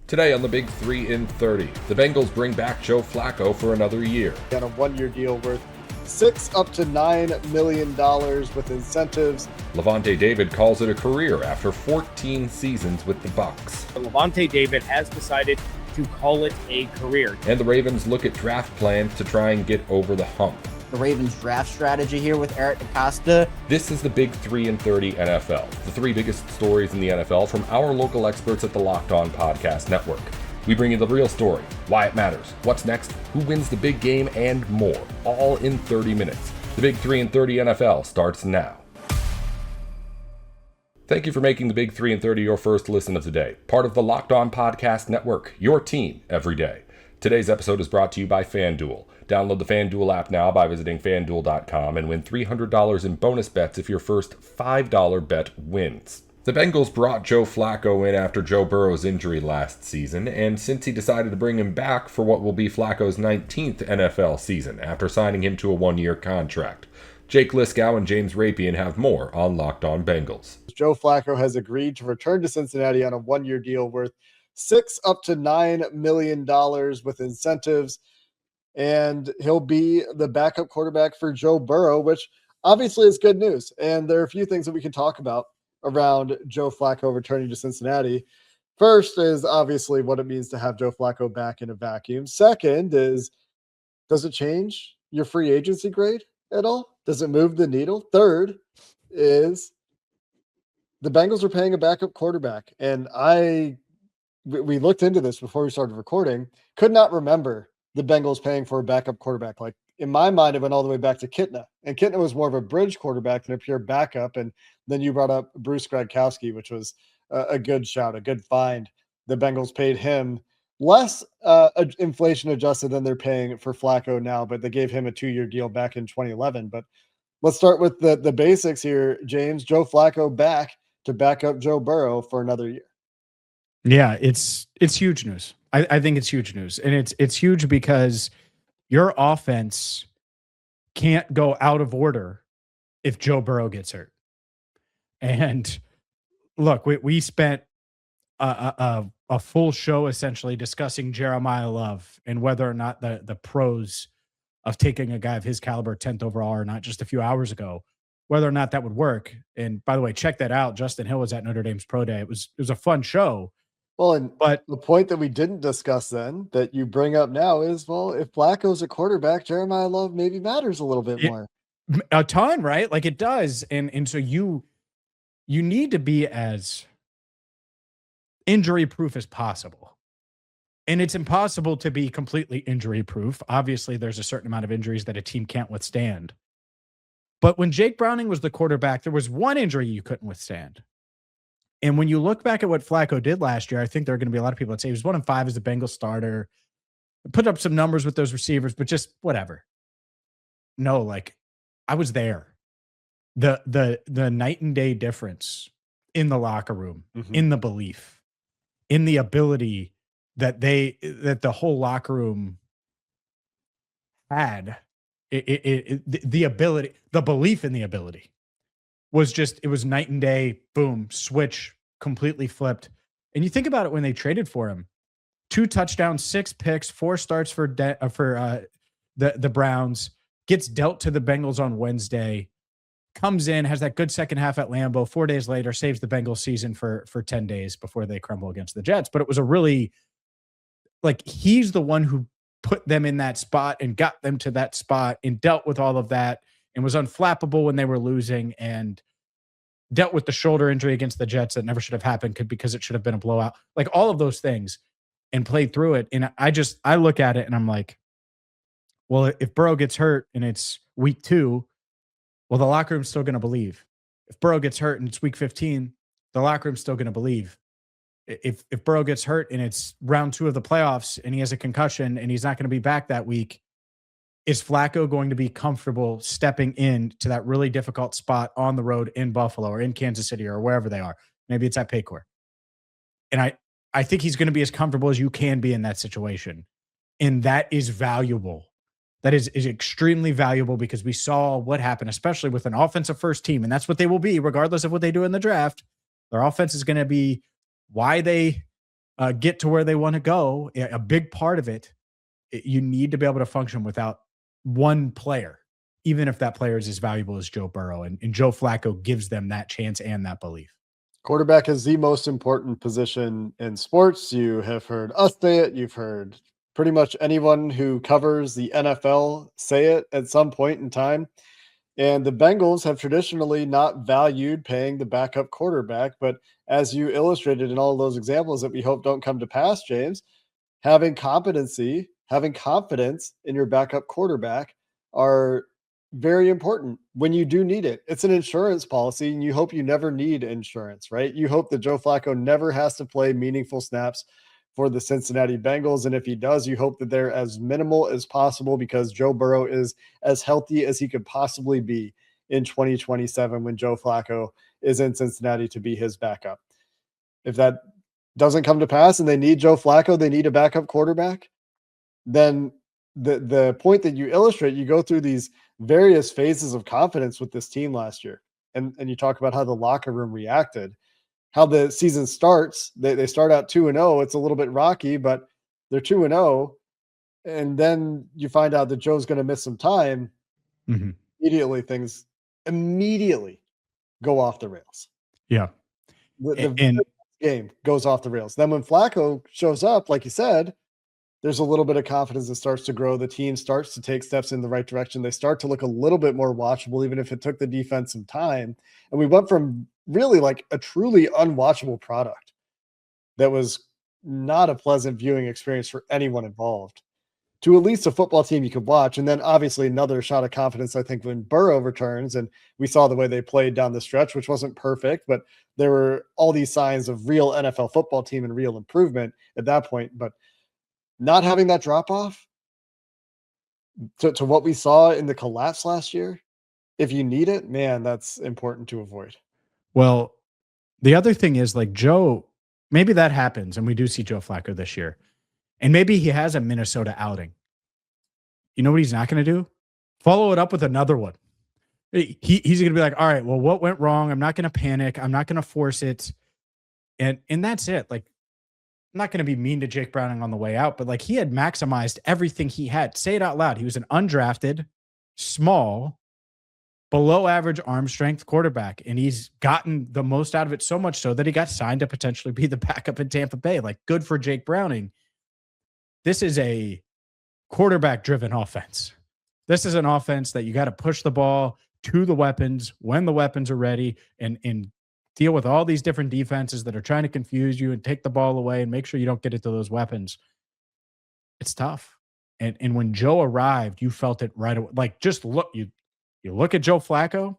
Today on the Big 3 in 30, the Bengals bring back Joe Flacco for another year. On a one-year deal worth $6 up to $9 million with incentives. Lavonte David calls it a career after 14 seasons with the Bucs. Lavonte David has decided to call it a career. And the Ravens look at draft plans to try and get over the hump. The Ravens draft strategy here with Eric Acosta. This is the Big 3 in 30 NFL, the three biggest stories in the NFL from our local experts at the Locked On Podcast Network. We bring you the real story, why it matters, what's next, who wins the big game, and more, all in 30 minutes. The Big 3 in 30 NFL starts now. Thank you for making the Big 3 in 30 your first listen of the day, part of the Locked On Podcast Network, your team every day. Today's episode is brought to you by FanDuel. Download the FanDuel app now by visiting FanDuel.com and win $300 in bonus bets if your first $5 bet wins. The Bengals brought Joe Flacco in after Joe Burrow's injury last season, and since he decided to bring him back for what will be Flacco's 19th NFL season after signing him to a one-year contract. Jake Liskow and James Rapien have more on Locked On Bengals. Joe Flacco has agreed to return to Cincinnati on a one-year deal worth $6 up to $9 million with incentives. And he'll be the backup quarterback for Joe Burrow, which obviously is good news. And there are a few things that we can talk about around Joe Flacco returning to Cincinnati. First is obviously what it means to have Joe Flacco back in a vacuum. Second is, does it change your free agency grade at all? Does it move the needle? Third is the Bengals are paying a backup quarterback. And we looked into this before we started recording, could not remember the Bengals paying for a backup quarterback. Like in my mind, it went all the way back to Kitna, and Kitna was more of a bridge quarterback than a pure backup. And then you brought up Bruce Gradkowski, which was a good shout, a good find. The Bengals paid him less inflation adjusted than they're paying for Flacco now, but they gave him a 2-year deal back in 2011. But let's start with the basics here, James. Joe Flacco back to back up Joe Burrow for another year. Yeah, it's huge news. I think it's huge news. And it's huge because your offense can't go out of order if Joe Burrow gets hurt. And look, we spent a full show essentially discussing Jeremiah Love and whether or not the pros of taking a guy of his caliber 10th overall or not just a few hours ago, whether or not that would work. And by the way, check that out. Justin Hill was at Notre Dame's Pro Day. It was a fun show. Well, but the point that we didn't discuss then that you bring up now is, well, if Flacco's a quarterback, Jeremiah Love maybe matters a little bit more. A ton, right? Like it does. And so you need to be as injury proof as possible. And it's impossible to be completely injury proof. Obviously, there's a certain amount of injuries that a team can't withstand. But when Jake Browning was the quarterback, there was one injury you couldn't withstand. And when you look back at what Flacco did last year, I think there are going to be a lot of people that say he was 1-5 as the Bengals starter, put up some numbers with those receivers, but just whatever. No, like I was there. The night and day difference in the locker room, in the belief, in the ability that the whole locker room had, the ability, the belief in the ability. It was night and day, boom, switch, completely flipped. And you think about it when they traded for him, 2 touchdowns, 6 picks, 4 starts for the Browns, gets dealt to the Bengals on Wednesday, comes in, has that good second half at Lambeau, 4 days later, saves the Bengals season for 10 days before they crumble against the Jets. But it was a really, like, he's the one who put them in that spot and got them to that spot and dealt with all of that and was unflappable when they were losing and dealt with the shoulder injury against the Jets that never should have happened because it should have been a blowout. Like all of those things and played through it. And I look at it and I'm like, well, if Burrow gets hurt and it's week 2, well, the locker room's still going to believe. If Burrow gets hurt and it's week 15, the locker room's still going to believe. If Burrow gets hurt and it's round 2 of the playoffs and he has a concussion and he's not going to be back that week, is Flacco going to be comfortable stepping in to that really difficult spot on the road in Buffalo or in Kansas City or wherever they are? Maybe it's at Paycor. And I think he's going to be as comfortable as you can be in that situation. And that is valuable. That is extremely valuable because we saw what happened, especially with an offensive first team. And that's what they will be, regardless of what they do in the draft. Their offense is going to be why they get to where they want to go, a big part of it, you need to be able to function without one player, even if that player is as valuable as Joe Burrow. And Joe Flacco gives them that chance and that belief. Quarterback is the most important position in sports. You have heard us say it. You've heard pretty much anyone who covers the NFL say it at some point in time. And the Bengals have traditionally not valued paying the backup quarterback. But as you illustrated in all of those examples that we hope don't come to pass, James, having competency, having confidence in your backup quarterback are very important when you do need it. It's an insurance policy, and you hope you never need insurance, right? You hope that Joe Flacco never has to play meaningful snaps for the Cincinnati Bengals. And if he does, you hope that they're as minimal as possible, because Joe Burrow is as healthy as he could possibly be in 2027 when Joe Flacco is in Cincinnati to be his backup. If that doesn't come to pass and they need Joe Flacco, they need a backup quarterback, then the point that you illustrate, you go through these various phases of confidence with this team last year. And you talk about how the locker room reacted, how the season starts. They start out 2-0. It's a little bit rocky, but they're 2-0. And then you find out that Joe's going to miss some time. Mm-hmm. Immediately, things go off the rails. Yeah. The game goes off the rails. Then when Flacco shows up, like you said, there's a little bit of confidence that starts to grow. The team starts to take steps in the right direction. They start to look a little bit more watchable, even if it took the defense some time. And we went from really like a truly unwatchable product that was not a pleasant viewing experience for anyone involved to at least a football team you could watch. And then obviously another shot of confidence, I think, when Burrow returns, and we saw the way they played down the stretch, which wasn't perfect, but there were all these signs of real NFL football team and real improvement at that point. But not having that drop off to what we saw in the collapse last year, if you need it, man, that's important to avoid. Well, the other thing is, like, Joe, maybe that happens and we do see Joe Flacco this year, and maybe he has a Minnesota outing. You know what he's not going to do? Follow it up with another one. He's going to be like, all right, well, what went wrong? I'm not going to panic. I'm not going to force it. And that's it. Like, I'm not going to be mean to Jake Browning on the way out, but like, he had maximized everything he had. Say it out loud. He was an undrafted, small, below average arm strength quarterback, and he's gotten the most out of it, so much so that he got signed to potentially be the backup in Tampa Bay. Like, good for Jake Browning. This is a quarterback driven offense. This is an offense that you got to push the ball to the weapons when the weapons are ready, and deal with all these different defenses that are trying to confuse you and take the ball away and make sure you don't get it to those weapons. It's tough. And when Joe arrived, you felt it right away. Like, just look, you look at Joe Flacco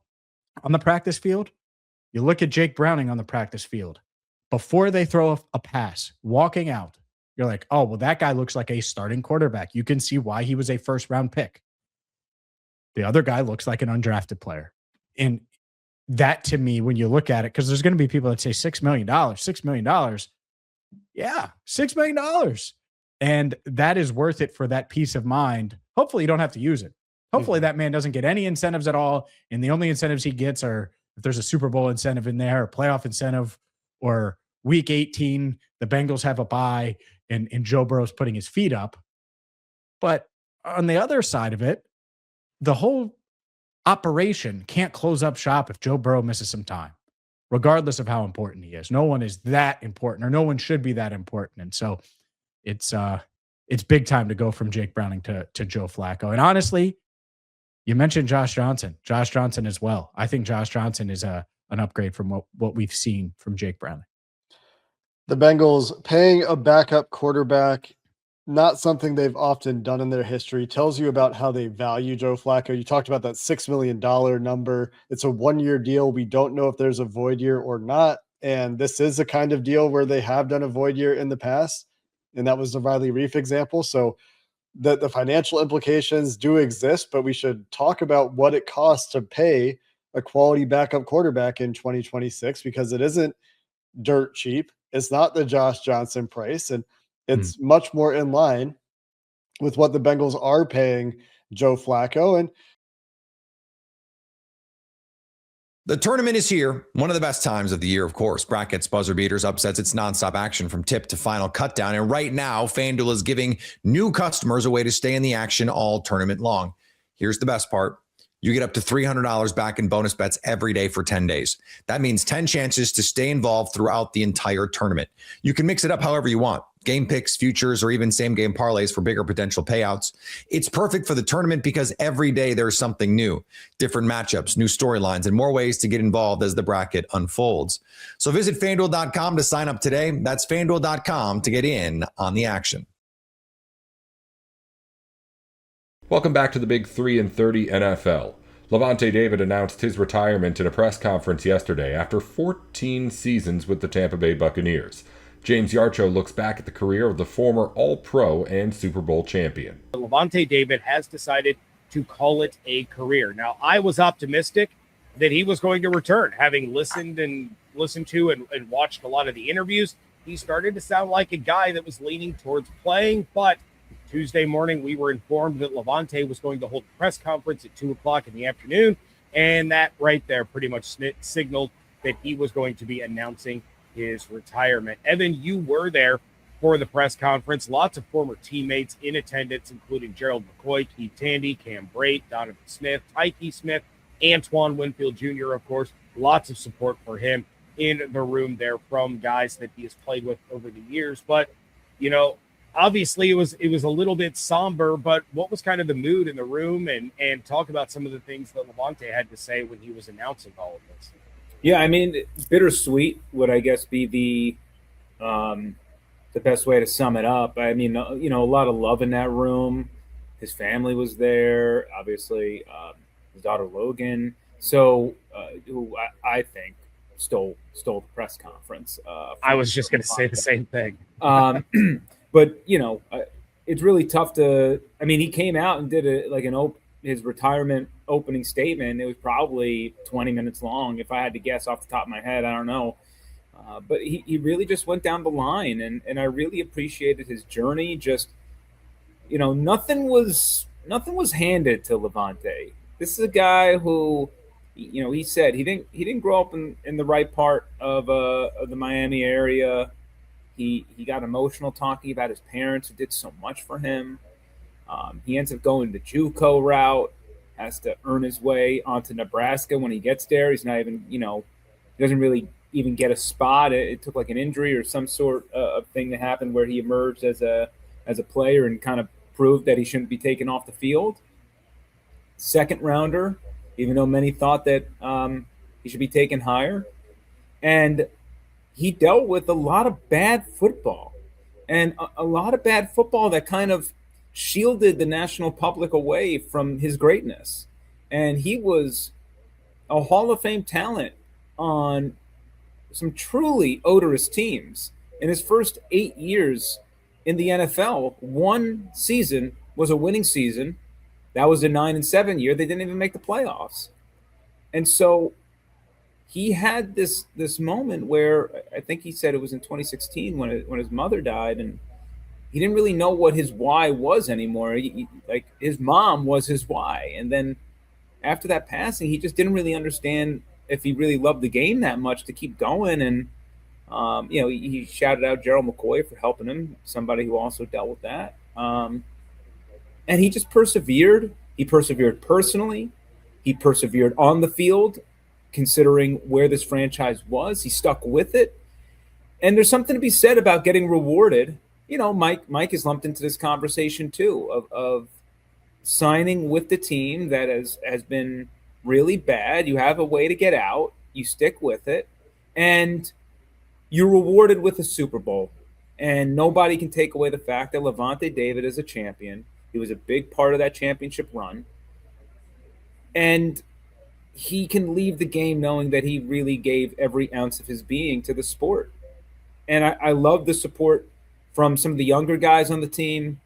on the practice field, you look at Jake Browning on the practice field. Before they throw a pass, walking out, you're like, oh, well, that guy looks like a starting quarterback. You can see why he was a first-round pick. The other guy looks like an undrafted player. And that, to me, when you look at it, because there's going to be people that say $6 million. Yeah, $6 million. And that is worth it for that peace of mind. Hopefully you don't have to use it. Hopefully that man doesn't get any incentives at all. And the only incentives he gets are if there's a Super Bowl incentive in there, or playoff incentive, or week 18, the Bengals have a bye and Joe Burrow's putting his feet up. But on the other side of it, the whole operation can't close up shop if Joe Burrow misses some time, regardless of how important he is. No one is that important, or no one should be that important. And so it's big time to go from Jake Browning to Joe Flacco. And honestly, you mentioned Josh Johnson as well. I think Josh Johnson is an upgrade from what we've seen from Jake Browning. The Bengals paying a backup quarterback, not something they've often done in their history, tells you about how they value Joe Flacco. You talked about that $6 million number. It's a 1-year deal. We don't know if there's a void year or not. And this is a kind of deal where they have done a void year in the past. And that was the Riley Reif example. So the financial implications do exist, but we should talk about what it costs to pay a quality backup quarterback in 2026, because it isn't dirt cheap. It's not the Josh Johnson price, and it's much more in line with what the Bengals are paying Joe Flacco. And The tournament is here. One of the best times of the year, of course. Brackets, buzzer beaters, upsets. It's nonstop action from tip to final cutdown. And right now, FanDuel is giving new customers a way to stay in the action all tournament long. Here's the best part. You get up to $300 back in bonus bets every day for 10 days. That means 10 chances to stay involved throughout the entire tournament. You can mix it up however you want. Game picks, futures, or even same game parlays for bigger potential payouts. It's perfect for the tournament because every day there's something new, different matchups, new storylines, and more ways to get involved as the bracket unfolds. So visit FanDuel.com to sign up today. That's FanDuel.com to get in on the action. Welcome back to the Big 3 and 30 NFL. Lavonte David announced his retirement in a press conference yesterday after 14 seasons with the Tampa Bay Buccaneers. James Yarcho looks back at the career of the former All-Pro and Super Bowl champion. Lavonte David has decided to call it a career. Now, I was optimistic that he was going to return, having listened to and watched a lot of the interviews. He started to sound like a guy that was leaning towards playing, but Tuesday morning, we were informed that Lavonte was going to hold a press conference at 2 o'clock in the afternoon, and that right there pretty much signaled that he was going to be announcing his retirement. Evan, you were there for the press conference. Lots of former teammates in attendance, including Gerald McCoy, Keith Tandy, Cam Brate, Donovan Smith, Tyke Smith, Antoine Winfield Jr., of course. Lots of support for him in the room there from guys that he has played with over the years. But, you know, obviously it was a little bit somber, but what was kind of the mood in the room, and talk about some of the things that Lavonte had to say when he was announcing all of this? Yeah, I mean, bittersweet would, I guess, be the best way to sum it up. I mean, you know, a lot of love in that room. His family was there, obviously, his daughter Logan. So, who I think stole the press conference. I was just going to say the same thing. But you know, it's really tough to. I mean, he came out and did his retirement opening statement. It was probably 20 minutes long, if I had to guess off the top of my head. I don't know, but he really just went down the line, and I really appreciated his journey. Just, you know, nothing was handed to Lavonte. This is a guy who, you know, he said he didn't grow up in the right part of the Miami area. He got emotional talking about his parents who did so much for him. He ends up going the JUCO route, has to earn his way onto Nebraska when he gets there. He's not even, you know, he doesn't really even get a spot. It took like an injury or some sort of thing that happened where he emerged as a player and kind of proved that he shouldn't be taken off the field. Second rounder, even though many thought that he should be taken higher. And he dealt with a lot of bad football, and a lot of bad football that kind of shielded the national public away from his greatness. And he was a Hall of Fame talent on some truly odorous teams. In his first 8 years in the NFL, one season was a winning season. That was a 9-7 year. They didn't even make the playoffs. And so he had this moment where I think he said it was in 2016 when his mother died, and he didn't really know what his why was anymore. Like his mom was his why, and then after that passing, he just didn't really understand if he really loved the game that much to keep going. And you know, he shouted out Gerald McCoy for helping him, somebody who also dealt with that. And he just persevered. He persevered personally. He persevered on the field. Considering where this franchise was, he stuck with it. And there's something to be said about getting rewarded. You know, Mike is lumped into this conversation too, of signing with the team that has been really bad. You have a way to get out, you stick with it, and you're rewarded with a Super Bowl. And nobody can take away the fact that Lavonte David is a champion. He was a big part of that championship run. And he can leave the game knowing that he really gave every ounce of his being to the sport. And I love the support from some of the younger guys on the team.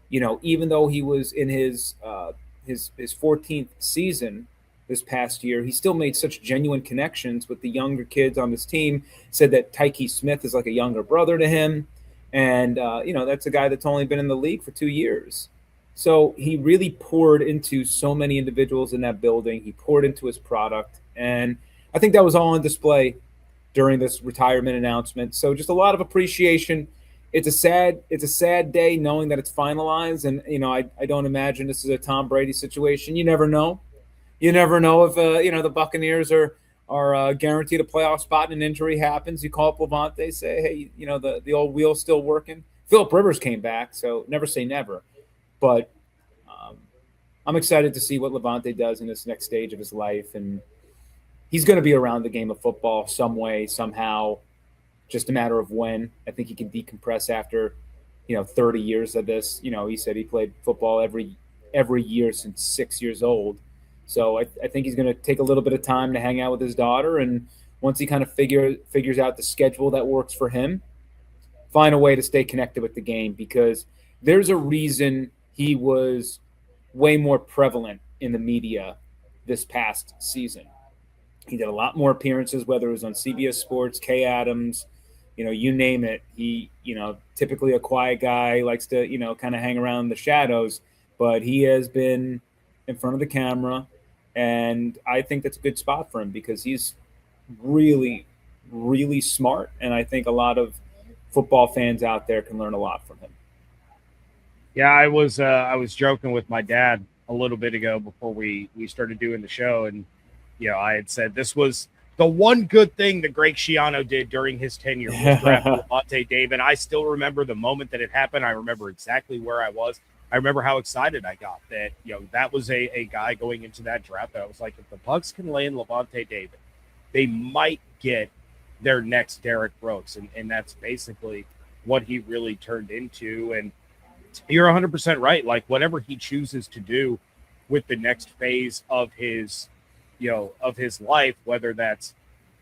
You know, even though he was in his 14th season this past year, he still made such genuine connections with the younger kids on his team. Said that Tyke Smith is like a younger brother to him. And, you know, that's a guy that's only been in the league for 2 years. So he really poured into so many individuals in that building. He poured into his product. And I think that was all on display during this retirement announcement. So just a lot of appreciation. It's a sad day knowing that it's finalized. And, I don't imagine this is a Tom Brady situation. You never know. You never know if, the Buccaneers are guaranteed a playoff spot and an injury happens. You call up Lavonte, say, hey, the old wheel's still working. Phillip Rivers came back, so never say never. But I'm excited to see what Lavonte does in this next stage of his life. And he's going to be around the game of football some way, somehow, just a matter of when. I think he can decompress after, 30 years of this. He said he played football every year since 6 years old. So I think he's going to take a little bit of time to hang out with his daughter. And once he kind of figures out the schedule that works for him, find a way to stay connected with the game, because there's a reason he was way more prevalent in the media this past season. He did a lot more appearances, whether it was on CBS Sports, Kay Adams, you name it. He, typically a quiet guy, likes to, kind of hang around the shadows, but he has been in front of the camera. And I think that's a good spot for him because he's really, really smart. And I think a lot of football fans out there can learn a lot from him. Yeah, I was joking with my dad a little bit ago before we started doing the show, and I had said this was the one good thing that Greg Schiano did during his tenure was draft Lavonte David. I still remember the moment that it happened. I remember exactly where I was. I remember how excited I got that that was a guy going into that draft that I was like, if the Bucs can land Lavonte David, they might get their next Derrick Brooks, and that's basically what he really turned into. And you're 100% right. Like, whatever he chooses to do with the next phase of his, of his life, whether that's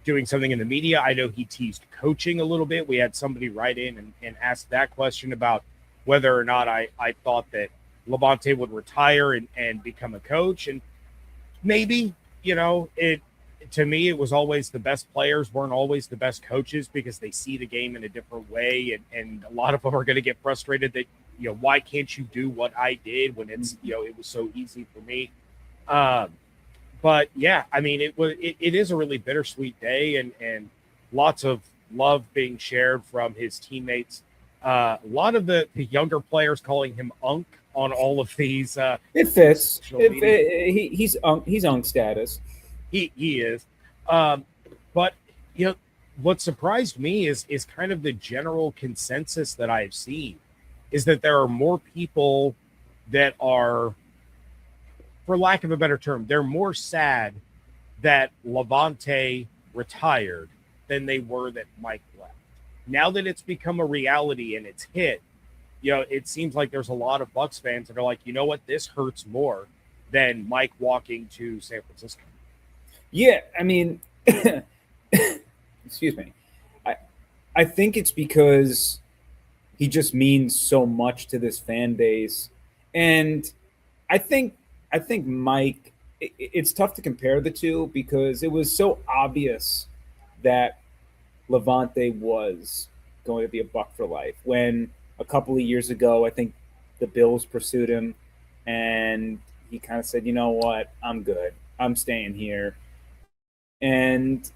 doing something in the media. I know he teased coaching a little bit. We had somebody write in and ask that question about whether or not I thought that Lavonte would retire and become a coach. And maybe, to me, it was always the best players weren't always the best coaches because they see the game in a different way. And a lot of them are going to get frustrated that, why can't you do what I did when it's, it was so easy for me. But yeah, I mean, it is a really bittersweet day and lots of love being shared from his teammates. A lot of the younger players calling him Unk on all of these. It fits. He's Unk status. He is. But, what surprised me is kind of the general consensus that I've seen is that there are more people that are, for lack of a better term, they're more sad that Lavonte retired than they were that Mike left. Now that it's become a reality and it's hit, it seems like there's a lot of Bucs fans that are like, you know what, this hurts more than Mike walking to San Francisco. Yeah, I mean, excuse me. I think it's because he just means so much to this fan base. And I think Mike, it's tough to compare the two because it was so obvious that Lavonte was going to be a Buck for life. When a couple of years ago, I think the Bills pursued him and he kind of said, you know what, I'm good. I'm staying here. And,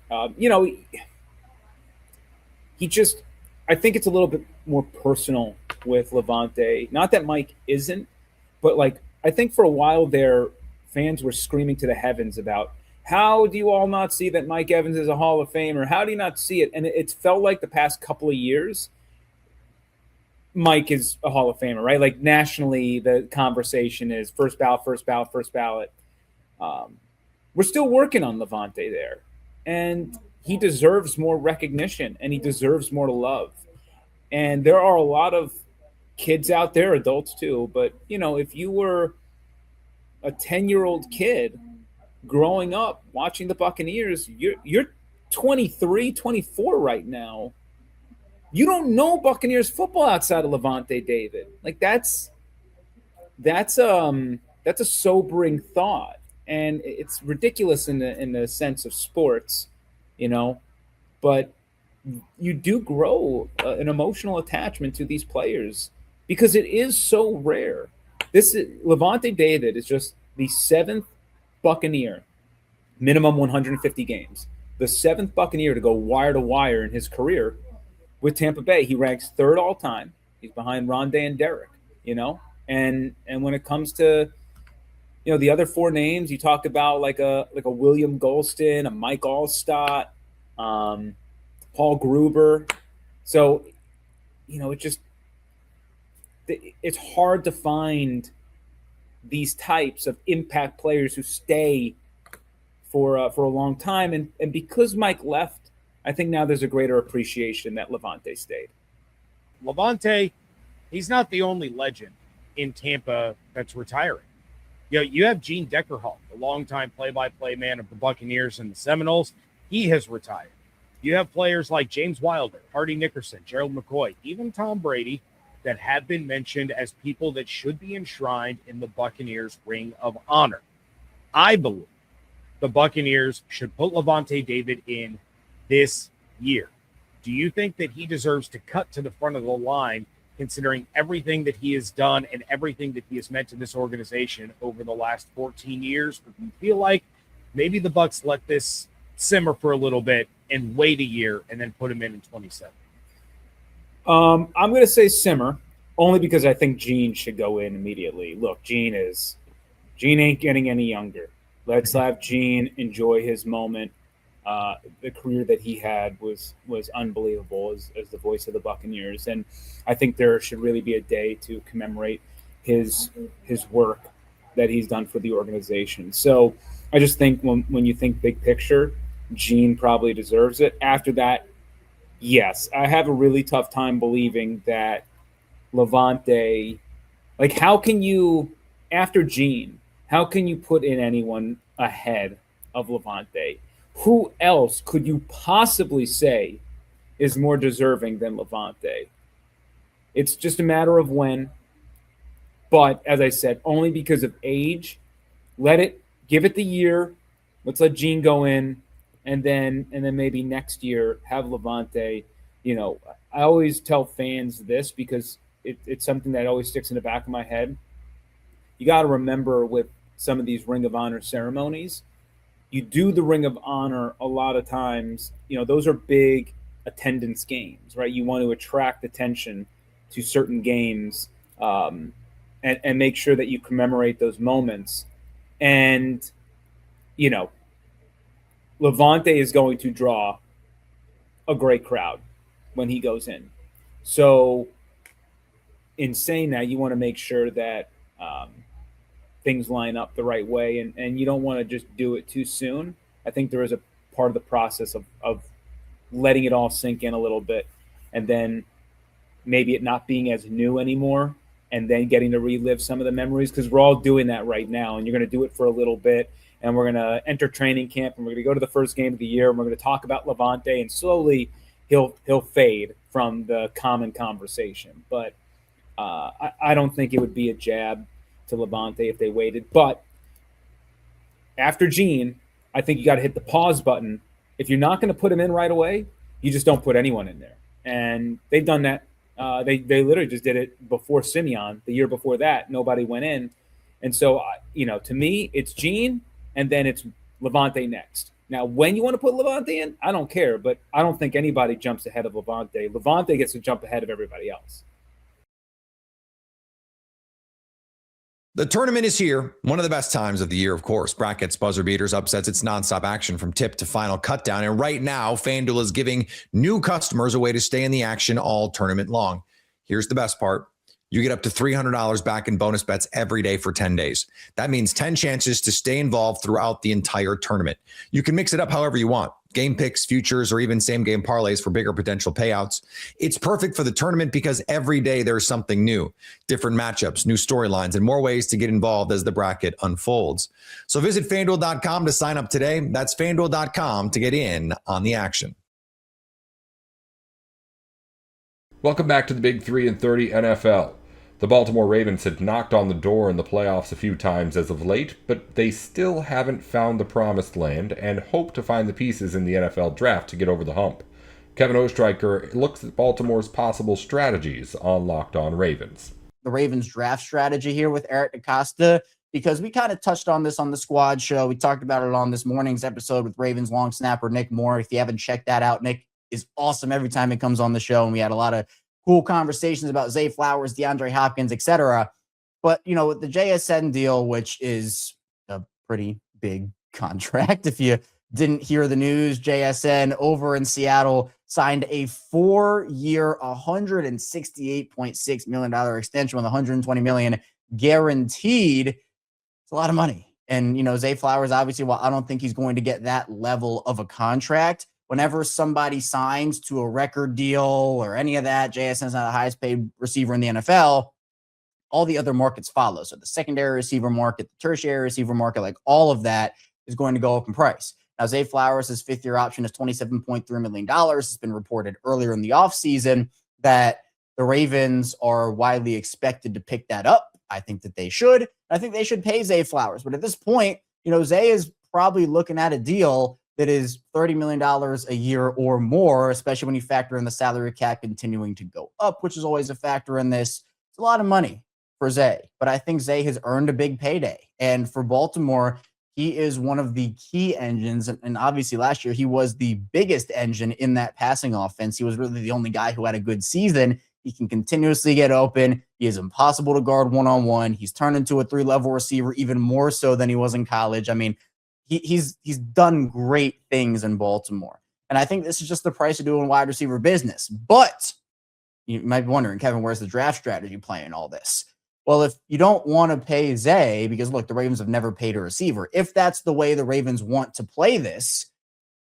he just, I think it's a little bit more personal with Lavonte. Not that Mike isn't, but like, I think for a while there, fans were screaming to the heavens about, how do you all not see that Mike Evans is a Hall of Famer? How do you not see it? And it's felt like the past couple of years, Mike is a Hall of Famer, right? Like nationally, the conversation is first ballot, first ballot, first ballot. We're still working on Lavonte there. And he deserves more recognition and he deserves more love. And there are a lot of kids out there, adults too, but if you were a 10-year-old kid growing up watching the Buccaneers, you're 23, 24 right now. You don't know Buccaneers football outside of Lavonte David. Like that's a sobering thought. And it's ridiculous in the sense of sports, but you do grow an emotional attachment to these players because it is so rare. Lavonte David is just the 7th Buccaneer minimum 150 games. The 7th Buccaneer to go wire to wire in his career with Tampa Bay. He ranks 3rd all time. He's behind Rondé and Derek, and when it comes to, the other 4 names, you talk about like a William Golston, a Mike Allstott, Paul Gruber. So, it's hard to find these types of impact players who stay for a long time. And because Mike left, I think now there's a greater appreciation that Lavonte stayed. Lavonte, he's not the only legend in Tampa that's retiring. You have Gene Deckerhall, the longtime play-by-play man of the Buccaneers and the Seminoles. He has retired. You have players like James Wilder, Hardy Nickerson, Gerald McCoy, even Tom Brady, that have been mentioned as people that should be enshrined in the Buccaneers Ring of Honor. I believe the Buccaneers should put Lavonte David in this year. Do you think that he deserves to cut to the front of the line, considering everything that he has done and everything that he has meant to this organization over the last 14 years? Or do you feel like maybe the Bucs let this simmer for a little bit and wait a year and then put him in 27? I'm going to say simmer, only because I think Gene should go in immediately. Look, Gene ain't getting any younger. Let's have Gene enjoy his moment. The career that he had was unbelievable as the voice of the Buccaneers, and I think there should really be a day to commemorate his work that he's done for the organization. So I just think when you think big picture, Gene probably deserves it. After that, yes, I have a really tough time believing that Lavonte, like, how can you, after Gene, how can you put in anyone ahead of Lavonte? Who else could you possibly say is more deserving than Lavonte? It's just a matter of when. But as I said, only because of age. Give it the year. Let's let Gene go in, and then maybe next year have Lavonte. I always tell fans this because it's something that always sticks in the back of my head. You got to remember with some of these Ring of Honor ceremonies, you do the Ring of Honor a lot of times. Those are big attendance games, right? You want to attract attention to certain games and make sure that you commemorate those moments. And, Lavonte is going to draw a great crowd when he goes in. So in saying that, you want to make sure that things line up the right way, and you don't want to just do it too soon. I think there is a part of the process of letting it all sink in a little bit, and then maybe it not being as new anymore, and then getting to relive some of the memories, because we're all doing that right now, and you're going to do it for a little bit, and we're going to enter training camp, and we're going to go to the first game of the year, and we're going to talk about Lavonte, and slowly he'll fade from the common conversation. But I don't think it would be a jab to Lavonte if they waited. But after Gene, I think you got to hit the pause button. If you're not going to put him in right away, you just don't put anyone in there. And they've done that. They literally just did it before Simeon. The year before that, nobody went in. And so, to me, it's Gene, and then it's Lavonte next. Now, when you want to put Lavonte in, I don't care, but I don't think anybody jumps ahead of Lavonte. Lavonte gets to jump ahead of everybody else. The tournament is here. One of the best times of the year, of course. Brackets, buzzer beaters, upsets. It's nonstop action from tip to final cutdown. And right now, FanDuel is giving new customers a way to stay in the action all tournament long. Here's the best part. You get up to $300 back in bonus bets every day for 10 days. That means 10 chances to stay involved throughout the entire tournament. You can mix it up however you want. Game picks, futures, or even same game parlays for bigger potential payouts. It's perfect for the tournament because every day there's something new, different matchups, new storylines, and more ways to get involved as the bracket unfolds. So visit FanDuel.com to sign up today. That's FanDuel.com to get in on the action. Welcome back to the Big 3 and 30 NFL. The Baltimore Ravens had knocked on the door in the playoffs a few times as of late, but they still haven't found the promised land and hope to find the pieces in the NFL draft to get over the hump. Kevin Ostreicher looks at Baltimore's possible strategies on Locked On Ravens. The Ravens draft strategy here with Eric DeCosta, because we kind of touched on this on the squad show. We talked about it on this morning's episode with Ravens long snapper Nick Moore. If you haven't checked that out, Nick is awesome every time it comes on the show. And we had a lot of cool conversations about Zay Flowers, DeAndre Hopkins, etc. But, with the JSN deal, which is a pretty big contract, if you didn't hear the news, JSN over in Seattle signed a 4-year, $168.6 million extension with $120 million guaranteed. It's a lot of money. And, Zay Flowers, obviously, while I don't think he's going to get that level of a contract, whenever somebody signs to a record deal or any of that, JSN's not the highest paid receiver in the NFL. All the other markets follow. So the secondary receiver market, the tertiary receiver market, like all of that is going to go up in price. Now, Zay Flowers' 5th-year option is $27.3 million. It's been reported earlier in the offseason that the Ravens are widely expected to pick that up. I think that they should. I think they should pay Zay Flowers. But at this point, Zay is probably looking at a deal that is $30 million a year or more, especially when you factor in the salary cap continuing to go up, which is always a factor in this. It's a lot of money for Zay, but I think Zay has earned a big payday. And for Baltimore, he is one of the key engines. And obviously last year, he was the biggest engine in that passing offense. He was really the only guy who had a good season. He can continuously get open. He is impossible to guard one-on-one. He's turned into a 3-level receiver, even more so than he was in college. I mean, he's done great things in Baltimore. And I think this is just the price of doing wide receiver business. But you might be wondering, Kevin, where's the draft strategy playing all this? Well, if you don't want to pay Zay, because look, the Ravens have never paid a receiver. If that's the way the Ravens want to play this,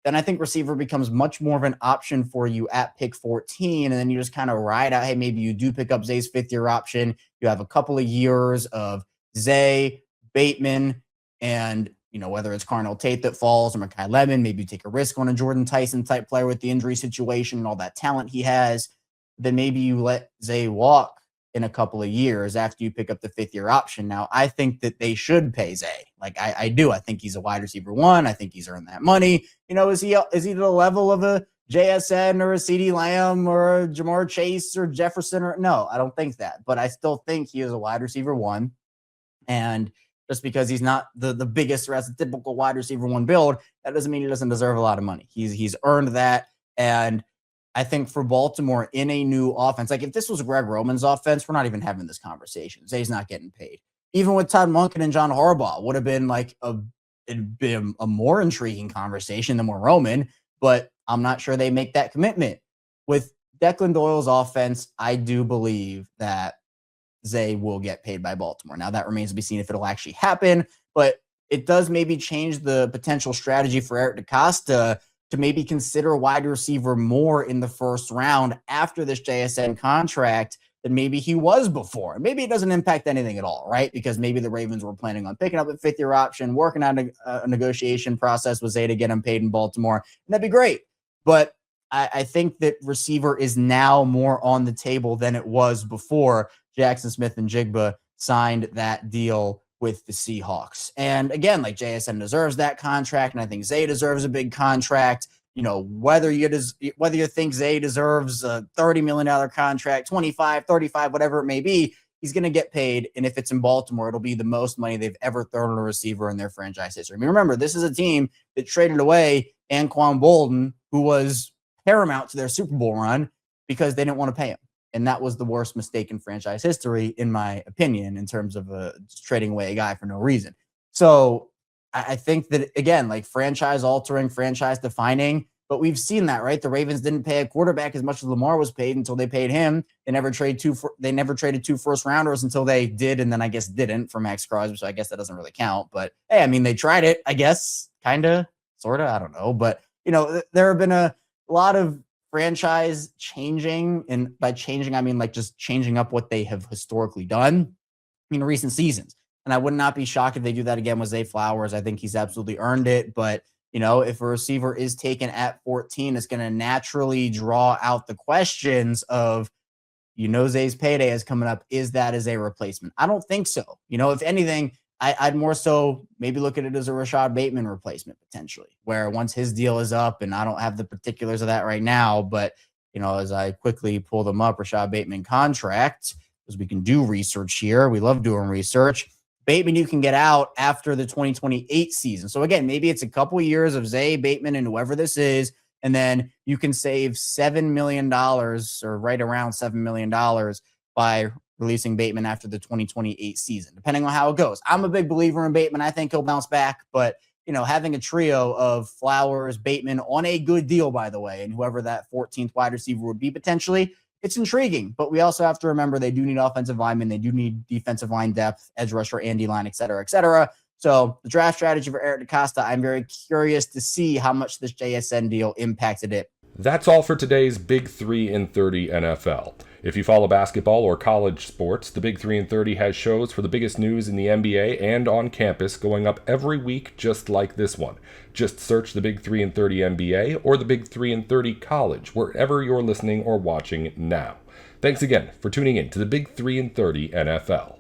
then I think receiver becomes much more of an option for you at pick 14. And then you just kind of ride out, hey, maybe you do pick up Zay's 5th-year option. You have a couple of years of Zay, Bateman, and, whether it's Carnell Tate that falls or Mekhi Lemon, maybe you take a risk on a Jordan Tyson type player with the injury situation and all that talent he has. Then maybe you let Zay walk in a couple of years after you pick up the 5th-year option. Now, I think that they should pay Zay. Like I do. I think he's a wide receiver 1. I think he's earned that money. Is he to the level of a JSN or a CeeDee Lamb or a Jamar Chase or Jefferson? No, I don't think that. But I still think he is a wide receiver 1. And just because he's not the biggest or has a typical wide receiver 1 build, that doesn't mean he doesn't deserve a lot of money. He's earned that. And I think for Baltimore in a new offense, like if this was Greg Roman's offense, we're not even having this conversation. Zay's not getting paid. Even with Todd Monken and John Harbaugh, would have been it'd been a more intriguing conversation than with Roman, but I'm not sure they make that commitment. With Declan Doyle's offense, I do believe that Zay will get paid by Baltimore. Now that remains to be seen if it'll actually happen, but it does maybe change the potential strategy for Eric DeCosta to maybe consider wide receiver more in the first round after this JSN contract than maybe he was before. Maybe it doesn't impact anything at all, right? Because maybe the Ravens were planning on picking up a 5th-year option, working on a negotiation process with Zay to get him paid in Baltimore, and that'd be great. But I think that receiver is now more on the table than it was before Jackson Smith and Jigba signed that deal with the Seahawks. And again, like JSN deserves that contract, and I think Zay deserves a big contract. Whether you think Zay deserves a $30 million contract, 25, 35, whatever it may be, he's going to get paid. And if it's in Baltimore, it'll be the most money they've ever thrown at a receiver in their franchise history. I mean, remember, this is a team that traded away Anquan Bolden, who was paramount to their Super Bowl run, because they didn't want to pay him. And that was the worst mistake in franchise history, in my opinion, in terms of trading away a guy for no reason. So I think that, again, like franchise altering, franchise defining, but we've seen that, right? The Ravens didn't pay a quarterback as much as Lamar was paid until they paid him. They never traded 2 first-rounders until they did, and then I guess didn't for Max Crosby, so I guess that doesn't really count. But, hey, I mean, they tried it, I guess, kind of, sort of, I don't know. But, there have been a lot of franchise changing, and by changing, I mean like just changing up what they have historically done in recent seasons. And I would not be shocked if they do that again with Zay Flowers. I think he's absolutely earned it. But, if a receiver is taken at 14, it's going to naturally draw out the questions of, Zay's payday is coming up. Is that as a replacement? I don't think so. If anything, I'd more so maybe look at it as a Rashad Bateman replacement potentially, where once his deal is up, and I don't have the particulars of that right now, but, as I quickly pull them up, Rashad Bateman contract, because we can do research here. We love doing research. Bateman, you can get out after the 2028 season. So again, maybe it's a couple years of Zay, Bateman, and whoever this is, and then you can save $7 million or right around $7 million by releasing Bateman after the 2028 season, depending on how it goes. I'm a big believer in Bateman. I think he'll bounce back, but having a trio of Flowers, Bateman on a good deal, by the way, and whoever that 14th wide receiver would be potentially, it's intriguing. But we also have to remember they do need offensive linemen. They do need defensive line depth, edge rusher, and D-line, et cetera, et cetera. So the draft strategy for Eric DeCosta, I'm very curious to see how much this JSN deal impacted it. That's all for today's Big 3 in 30 NFL. If you follow basketball or college sports, the Big 3 in 30 has shows for the biggest news in the NBA and on campus going up every week just like this one. Just search the Big 3 in 30 NBA or the Big 3 in 30 college wherever you're listening or watching now. Thanks again for tuning in to the Big 3 in 30 NFL.